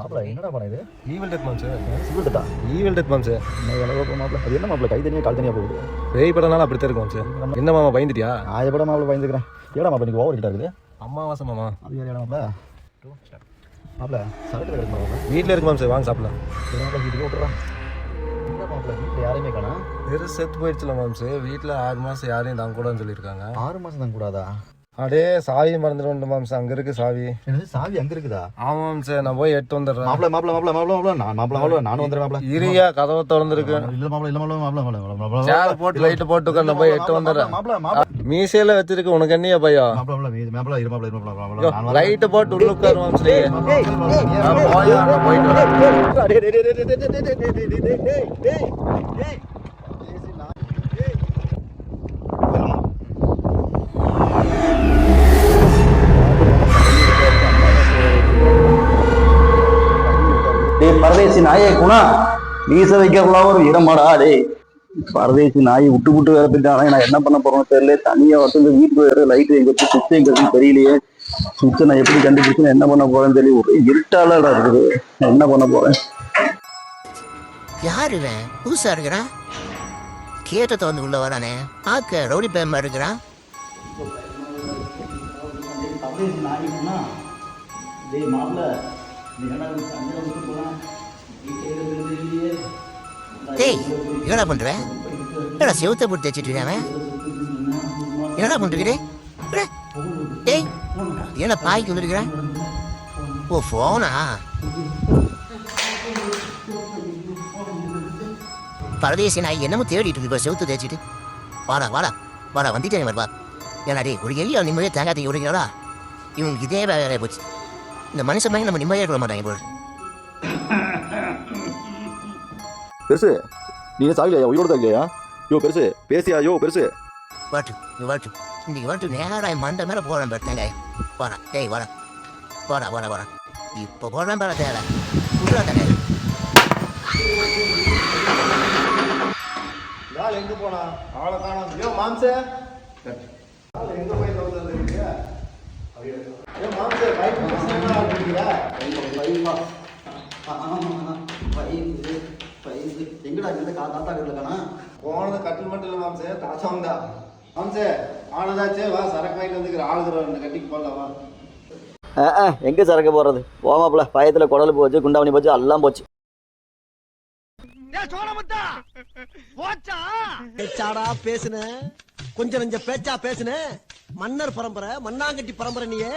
மாப்பிள்ள என்னடா பண்ண இது? ஈவில் டெத் மாம்ஸ். சிவில் டெத்தா? ஈவில் டெத் மாம்ஸ். என்ன எவ்வளோ மாப்பிள்ள? அது என்ன மாப்பிள்ள கை தனியாக கால் தனியாக போகுது? பேய் படம்னால அப்படி தான் இருக்கும் மாம்ஸ். என்ன மாமா பயந்துட்டியா? ஆய படம் மாப்பிள்ள பயந்துக்கிறேன். ஏடா மாப்பிள்ள நீங்கள் ஓவர் கிட்ட இருக்குது? அம்மாவாசை மாமா. அது ஏடா மாப்பிள்ள? மாப்பிள்ள சரக்கு கிடைக்கும் மாப்பிள்ள. வீட்டில் இருக்கு மாம்ஸ், வாங்க சாப்பிடலாம். மாப்பிள்ள வீட்டுக்கு விட்டுறான். என்ன மாப்பிள்ள வீட்டில் யாரையுமே காணா? வெறும் செத்து போயிடுச்சுல மாம்ஸ். வீட்டில் 6 மாதம் யாரையும் தாங்க கூடாதுன்னு சொல்லியிருக்காங்க. 6 மாதம் தான் கூடாதா? அடே சாவி மறந்துட்டு மாம்ஸ், அங்கே இருக்கு சாவி. என்னது சாவி அங்கே இருக்குதா? ஆமாம் மாம்ஸ், நான் போய் எடுத்து வந்துடுறேன். மாப்பிள்ள நானும் வந்துடுறேன் மாப்பிள்ள. இரியா கதவை திறந்துருக்கு. இல்லை மாப்பிள்ள சேர் போட்டு லைட்டு போட்டு நான் போய் எடுத்து வந்துடுறேன். மாப்பிள்ள மீசையில வச்சிருக்கு உனக்கு என்னையா பையா? லைட்டு போட்டு உள்ள உட்காரு மாம்ஸ். பரதேசி நாயே குணா மீச வைக்கிறதுலாம் ஒரு இடமாடா. டே பரதேசி நாயை விட்டு விட்டு வேற போயிட்டாங்க. நான் என்ன பண்ண போறோம் தெரியல. தனியா வந்து வீட்டுக்கு வேற லைட் எங்க சுவிட்ச் எங்க தெரியலையே. சுவிட்சை நான் எப்படி கண்டுபிடிச்சு என்ன பண்ண போறேன்னு தெரியல. ஒரு இருட்டாளடா இருக்குது. என்ன பண்ண போறேன்? யாரு இவன் புதுசா இருக்கிறான்? கேட்டத்தை வந்து உள்ள வரானே, ஆக்க ரவுடி பேமா இருக்கிறான். டேய் என்னடா பண்ற? என்னடா செவுத்த போட்டு தைச்சிட்டு இருக்கான்? என்னடா பண்றீங்க? டேய் என்ன பாய்க்கு வந்துருக்கிற? ஓ போனா பரதேசி நாய் என்னமோ தேடிட்டு இருக்கு செவுத்து தேய்ச்சிட்டு. வாடா வாடா வாடா வந்துட்டேன் வருவா. ஏன்னா டே ஒரு எலியா நிம்மதியாக தேங்காய் தீங்க விடுறீங்களா? இவங்களுக்கு இதே வேலையாக போச்சு. இந்த மனுஷன் மாதிரி நம்ம நிம்மதியாக இருக்க மாட்டாங்க போல. பெருசு நீ சாகலையா? உயிரோட சாகலையா? யோ பெருசு பேசியா? யோ பெருசு வாட்டு வாட்டு இன்னைக்கு வாட்டு நேராக மண்டை மேலே போகிறேன் பாரு தேங்காய். வாடா டேய் வாடா வாடா வாடா வாடா இப்போ போடுறேன் பாரு தேவை உள்ள தேங்காய். எங்க போனா ஆளை காணோம். ஐயோ மாம்சே எங்க போய் வந்துருக்கீங்க? ஐயோ மாம்சே பைக் வந்துருக்கீங்க? எங்கடா இந்த தாத்தா கிட்டக்கானா போனது கட்டில் மட்டும் இல்லை மாம்சே, தாசாவும் தான். மாம்சே ஆனதாச்சே, வா சரக்கு வாங்கிட்டு வந்துக்கிற ஆளுகிற 2 கட்டிக்கு போடலாம் வா. எங்க சரக்கு போறது? போமாப்ல பயத்துல குடல் போச்சு, குண்டாமணி போச்சு, எல்லாம் போச்சு. பேச்சாடா பேசுன, கொஞ்சம் நெஞ்ச பேச்சா பேசுன. மன்னர் பரம்பரை, மண்ணாங்கட்டி பரம்பரை நீயே.